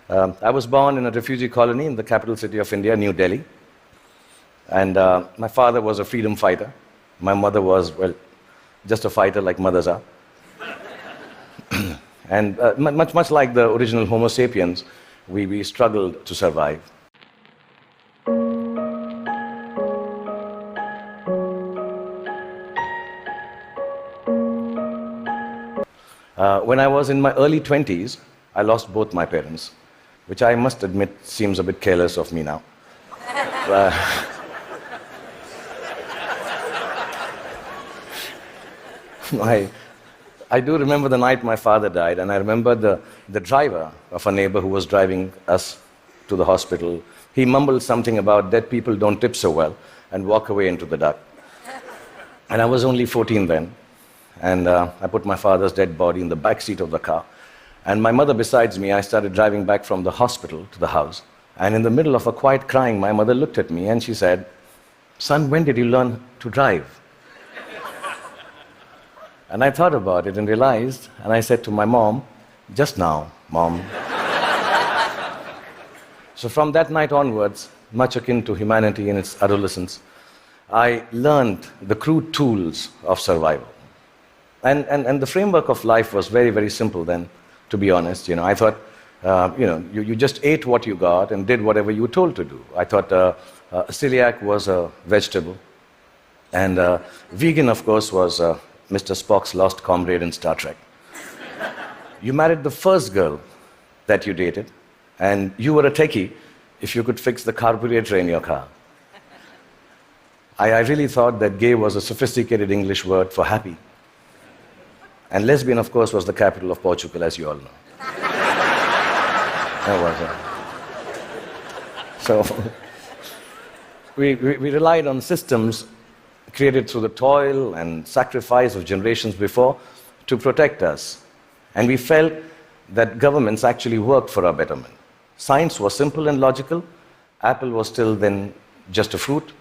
I was born in a refugee colony in the capital city of India, New Delhi. And my father was a freedom fighter. My mother was, well, just a fighter like mothers are. And much like the original Homo sapiens, we struggled to survive. When I was in my early 20s, I lost both my parents, which I must admit seems a bit careless of me now. I do remember the night my father died, and I remember the driver of a neighbor who was driving us to the hospital. He mumbled something about dead people don't tip so well and walk away into the dark. And I was only 14 then, and I put my father's dead body in the back seat of the car. And my mother besides me, I started driving back from the hospital to the house. And in the middle of a quiet crying, my mother looked at me and she said, "Son, when did you learn to drive?" And I thought about it and realized, and I said to my mom, "Just now, Mom." So from that night onwards, much akin to humanity in its adolescence, I learned the crude tools of survival. And the framework of life was very, very simple then, to be honest. I thought, you just ate what you got and did whatever you were told to do. I thought celiac was a vegetable, and vegan, of course, was Mr. Spock's lost comrade in Star Trek. You married the first girl that you dated, and you were a techie if you could fix the carburetor in your car. I really thought that gay was a sophisticated English word for happy. And lesbian, of course, was the capital of Portugal, as you all know. That was it. So we relied on systems created through the toil and sacrifice of generations before to protect us. And we felt that governments actually worked for our betterment. Science was simple and logical. Apple was still then just a fruit,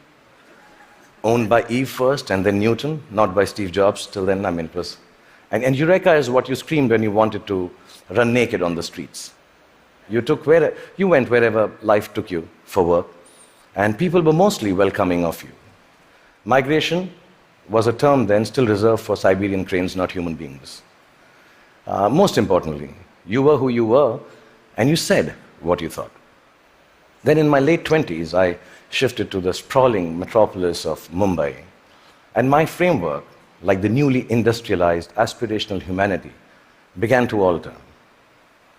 owned by Eve first and then Newton, not by Steve Jobs. Till then, it was... And Eureka is what you screamed when you wanted to run naked on the streets. You went wherever life took you for work, and people were mostly welcoming of you. Migration was a term then still reserved for Siberian cranes, not human beings. Most importantly, you were who you were, and you said what you thought. Then in my late 20s, I shifted to the sprawling metropolis of Mumbai, and my framework, like the newly industrialized aspirational humanity, began to alter.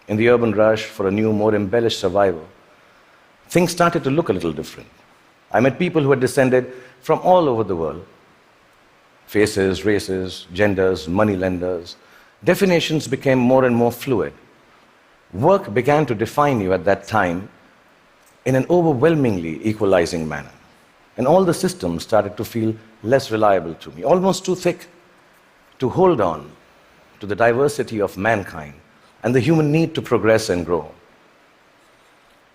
In the urban rush for a new, more embellished survival, things started to look a little different. I met people who had descended from all over the world. Faces, races, genders, moneylenders. Definitions became more and more fluid. Work began to define you at that time in an overwhelmingly equalizing manner. And all the systems started to feel less reliable to me, almost too thick to hold on to the diversity of mankind and the human need to progress and grow.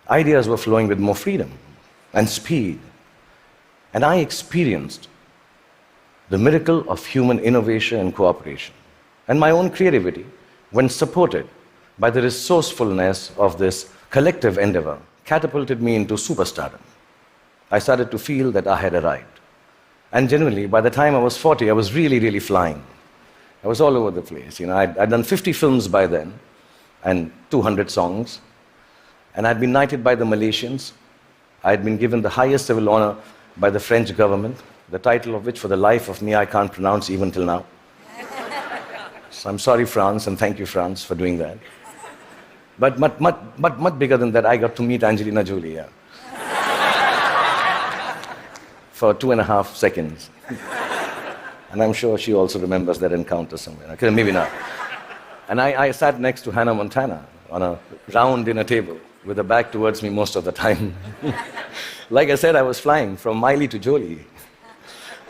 Ideas were flowing with more freedom and speed, and I experienced the miracle of human innovation and cooperation. And my own creativity, when supported by the resourcefulness of this collective endeavor, catapulted me into superstardom. I started to feel that I had arrived. And generally, by the time I was 40, I was really, really flying. I was all over the place. I'd done 50 films by then, and 200 songs. And I'd been knighted by the Malaysians. I'd been given the highest civil honor by the French government, the title of which, for the life of me, I can't pronounce even till now. So I'm sorry, France, and thank you, France, for doing that. But much bigger than that, I got to meet Angelina Jolie, yeah. For 2.5 seconds. And I'm sure she also remembers that encounter somewhere. Okay, maybe not. And I sat next to Hannah Montana on a round dinner table with her back towards me most of the time. Like I said, I was flying from Miley to Jolie.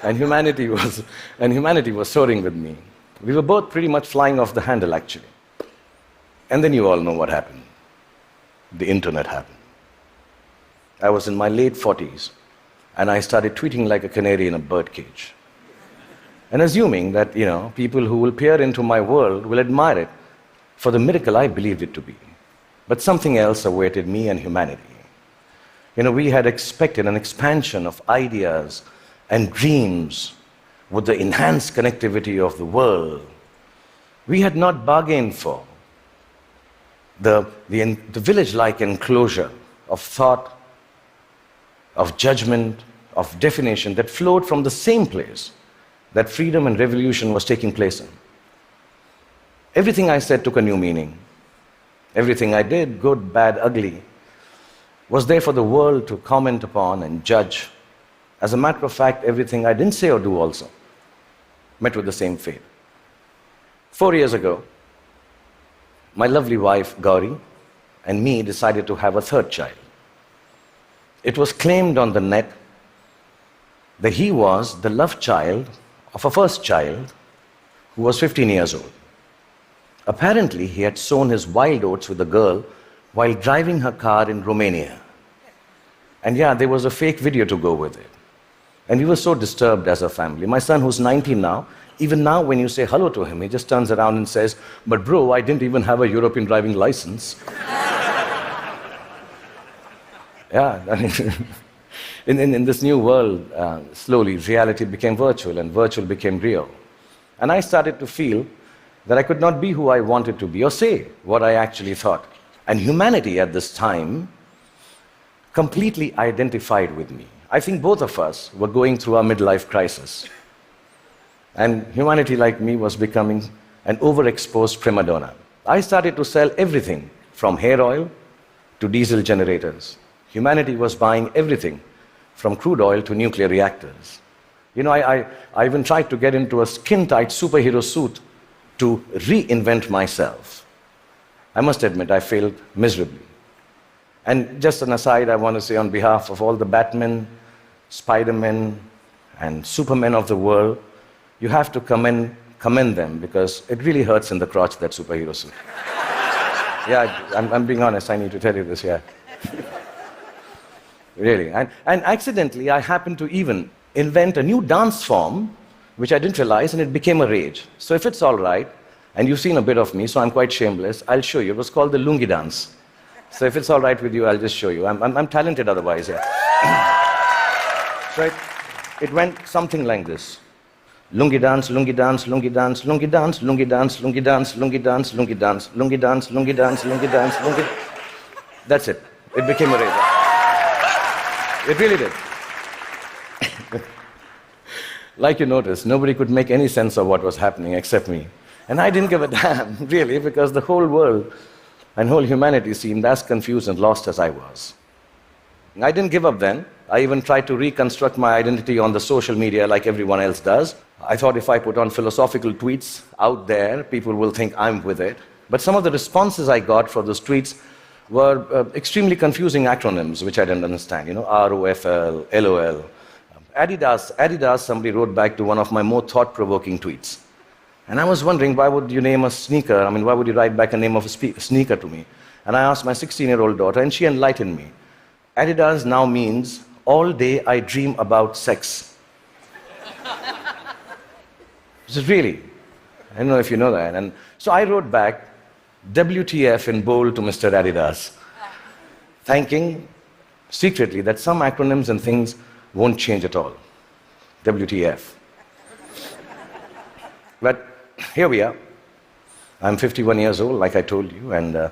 And humanity was soaring with me. We were both pretty much flying off the handle, actually. And then you all know what happened. The internet happened. I was in my late 40s, and I started tweeting like a canary in a birdcage. And assuming that, people who will peer into my world will admire it for the miracle I believed it to be. But something else awaited me and humanity. We had expected an expansion of ideas and dreams with the enhanced connectivity of the world. We had not bargained for the village-like enclosure of thought, of judgment, of definition that flowed from the same place that freedom and revolution was taking place in. Everything I said took a new meaning. Everything I did, good, bad, ugly, was there for the world to comment upon and judge. As a matter of fact, everything I didn't say or do also met with the same fate. 4 years ago, my lovely wife, Gauri, and me decided to have a third child. It was claimed on the net that he was the love child of a first child who was 15 years old. Apparently, he had sown his wild oats with a girl while driving her car in Romania. And yeah, there was a fake video to go with it. And we were so disturbed as a family. My son, who's 19 now, even now when you say hello to him, he just turns around and says, "But bro, I didn't even have a European driving license." Yeah, I mean, in this new world, slowly reality became virtual and virtual became real. And I started to feel that I could not be who I wanted to be or say what I actually thought. And humanity at this time completely identified with me. I think both of us were going through our midlife crisis. And humanity, like me, was becoming an overexposed prima donna. I started to sell everything from hair oil to diesel generators. Humanity was buying everything from crude oil to nuclear reactors. I even tried to get into a skin-tight superhero suit to reinvent myself. I must admit, I failed miserably. And just an aside, I want to say on behalf of all the Batmen, Spider-Men, and Supermen of the world, you have to commend them, because it really hurts in the crotch, that superhero suit. Yeah, I'm being honest, I need to tell you this, yeah. Really. And accidentally, I happened to even invent a new dance form, which I didn't realize, and it became a rage. So if it's all right, and you've seen a bit of me, so I'm quite shameless, I'll show you. It was called the lungi dance. So if it's all right with you, I'll just show you. I'm talented otherwise, yeah. So it went something like this. Lungi dance, lungi dance, lungi dance, lungi dance, lungi dance, lungi dance, lungi dance, lungi dance, lungi dance, lungi dance, lungi dance, lungi. That's it. It became a rage. It really did. Like you noticed, nobody could make any sense of what was happening except me. And I didn't give a damn, really, because the whole world and whole humanity seemed as confused and lost as I was. I didn't give up then. I even tried to reconstruct my identity on the social media like everyone else does. I thought if I put on philosophical tweets out there, people will think I'm with it. But some of the responses I got for those tweets were extremely confusing acronyms, which I didn't understand. ROFL, LOL. Adidas, somebody wrote back to one of my more thought-provoking tweets. And I was wondering, why would you name a sneaker? Why would you write back a name of a sneaker to me? And I asked my 16-year-old daughter, and she enlightened me. Adidas now means, all day I dream about sex. This is really, I don't know if you know that. And so I wrote back, WTF in bold to Mr. Adidas, thanking secretly that some acronyms and things won't change at all. WTF. But here we are. I'm 51 years old, like I told you, and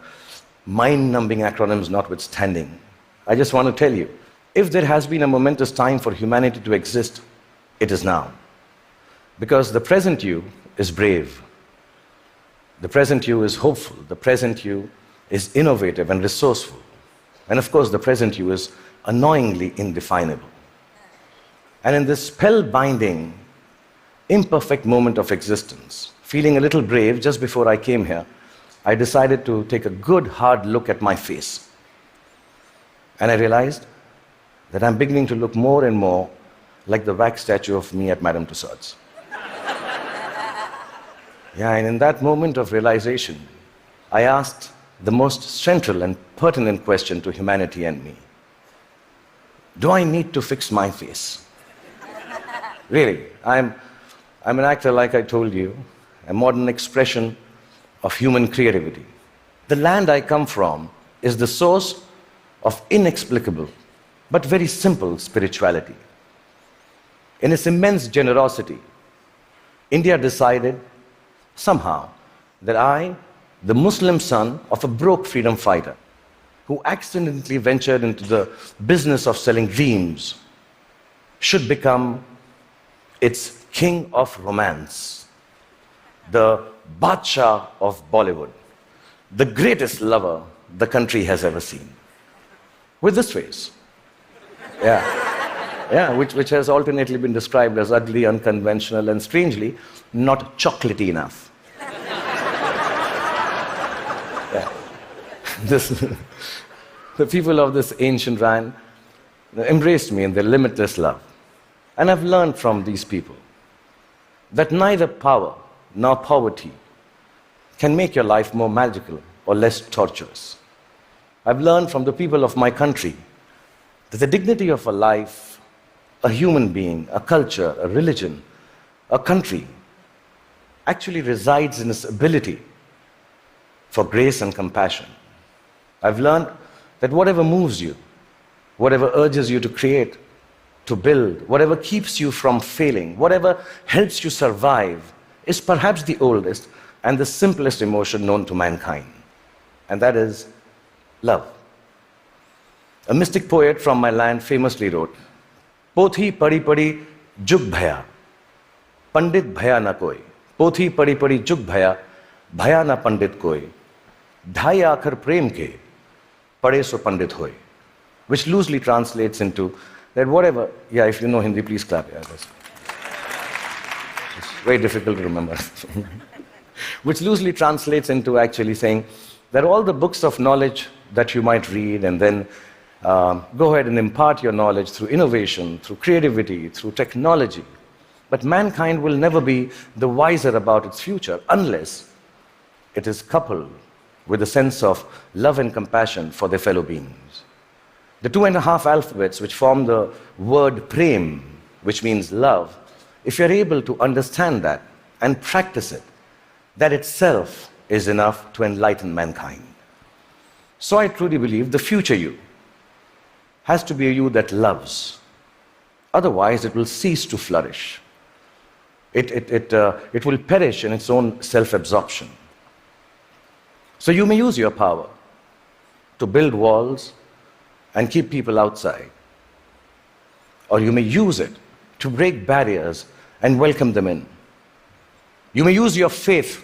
mind-numbing acronyms notwithstanding, I just want to tell you, if there has been a momentous time for humanity to exist, it is now. Because the present you is brave. The present you is hopeful. The present you is innovative and resourceful. And of course, the present you is annoyingly indefinable. And in this spellbinding, imperfect moment of existence, feeling a little brave just before I came here, I decided to take a good, hard look at my face. And I realized that I'm beginning to look more and more like the wax statue of me at Madame Tussauds. Yeah, and in that moment of realization, I asked the most central and pertinent question to humanity and me. Do I need to fix my face? Really, I'm an actor, like I told you, a modern expression of human creativity. The land I come from is the source of inexplicable but very simple spirituality. In its immense generosity, India decided somehow that I, the Muslim son of a broke freedom fighter who accidentally ventured into the business of selling dreams, should become its king of romance, the Badshah of Bollywood, the greatest lover the country has ever seen. With this face. Yeah, which has alternately been described as ugly, unconventional, and strangely, not chocolatey enough. Yeah. The people of this ancient land embraced me in their limitless love. And I've learned from these people that neither power nor poverty can make your life more magical or less torturous. I've learned from the people of my country that the dignity of a life, a human being, a culture, a religion, a country, actually resides in its ability for grace and compassion. I've learned that whatever moves you, whatever urges you to create, to build, whatever keeps you from failing, whatever helps you survive, is perhaps the oldest and the simplest emotion known to mankind. And that is love. A mystic poet from my land famously wrote, "Pothi padi padi jug bhaya, pandit bhaya na koi. Pothi padi padi jug bhaya na pandit koi. Dhai aakhar prem ke, pade so pandit hoy." Which loosely translates into that whatever, yeah, if you know Hindi, please clap. Yeah, that's it's very difficult to remember. Which loosely translates into actually saying that all the books of knowledge that you might read and then go ahead and impart your knowledge through innovation, through creativity, through technology. But mankind will never be the wiser about its future unless it is coupled with a sense of love and compassion for their fellow beings. The 2.5 alphabets which form the word prem, which means love, if you're able to understand that and practice it, that itself is enough to enlighten mankind. So I truly believe the future you has to be a you that loves. Otherwise, it will cease to flourish. It will perish in its own self-absorption. So you may use your power to build walls and keep people outside. Or you may use it to break barriers and welcome them in. You may use your faith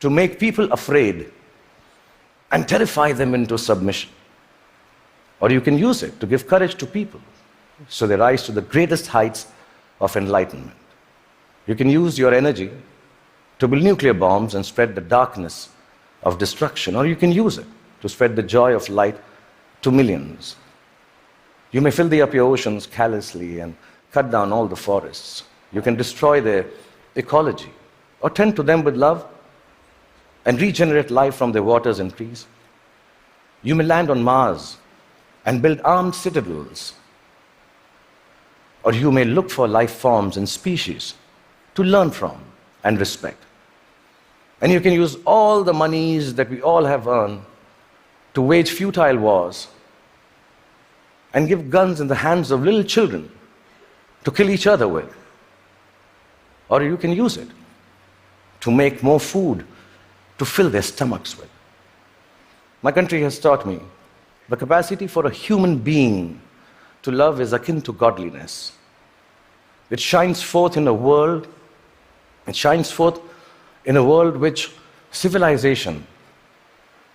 to make people afraid and terrify them into submission. Or you can use it to give courage to people so they rise to the greatest heights of enlightenment. You can use your energy to build nuclear bombs and spread the darkness of destruction, or you can use it to spread the joy of light to millions. You may filthy up your oceans callously and cut down all the forests. You can destroy their ecology or tend to them with love and regenerate life from their waters and trees. You may land on Mars and build armed citadels. Or you may look for life forms and species to learn from and respect. And you can use all the monies that we all have earned to wage futile wars and give guns in the hands of little children to kill each other with. Or you can use it to make more food to fill their stomachs with. My country has taught me the capacity for a human being to love is akin to godliness. It shines forth in a world, which civilization,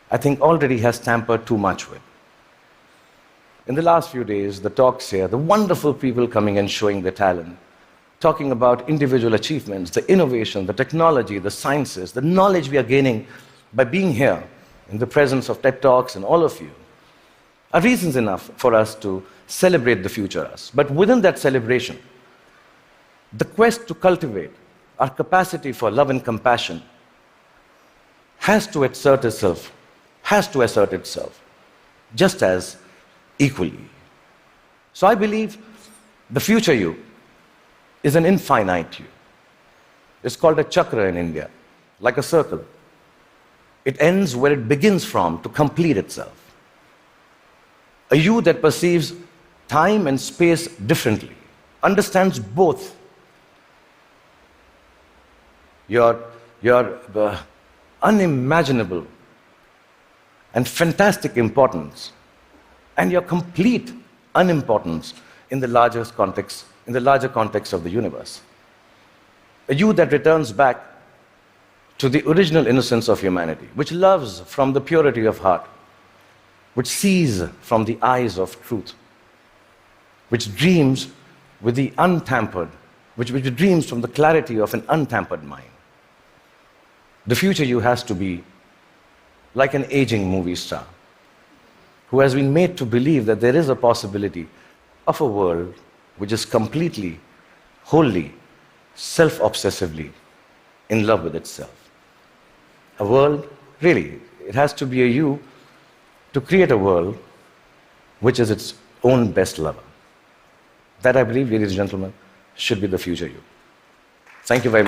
I think, already has tampered too much with. In the last few days, the talks here, the wonderful people coming and showing their talent, talking about individual achievements, the innovation, the technology, the sciences, the knowledge we are gaining by being here in the presence of TED Talks and all of you, are reasons enough for us to celebrate the future us. But within that celebration, the quest to cultivate our capacity for love and compassion has to assert itself just as equally. So I believe the future you is an infinite you. It's called a chakra in India, like a circle. It ends where it begins from to complete itself. A you that perceives time and space differently, understands both. Your unimaginable and fantastic importance and your complete unimportance in the larger context of the universe. A you that returns back to the original innocence of humanity, which loves from the purity of heart, which sees from the eyes of truth, which dreams with the untampered, which dreams from the clarity of an untampered mind. The future you has to be like an aging movie star who has been made to believe that there is a possibility of a world which is completely, wholly, self-obsessively in love with itself. A world, really, it has to be a you to create a world which is its own best lover. That, I believe, ladies and gentlemen, should be the future you. Thank you very much.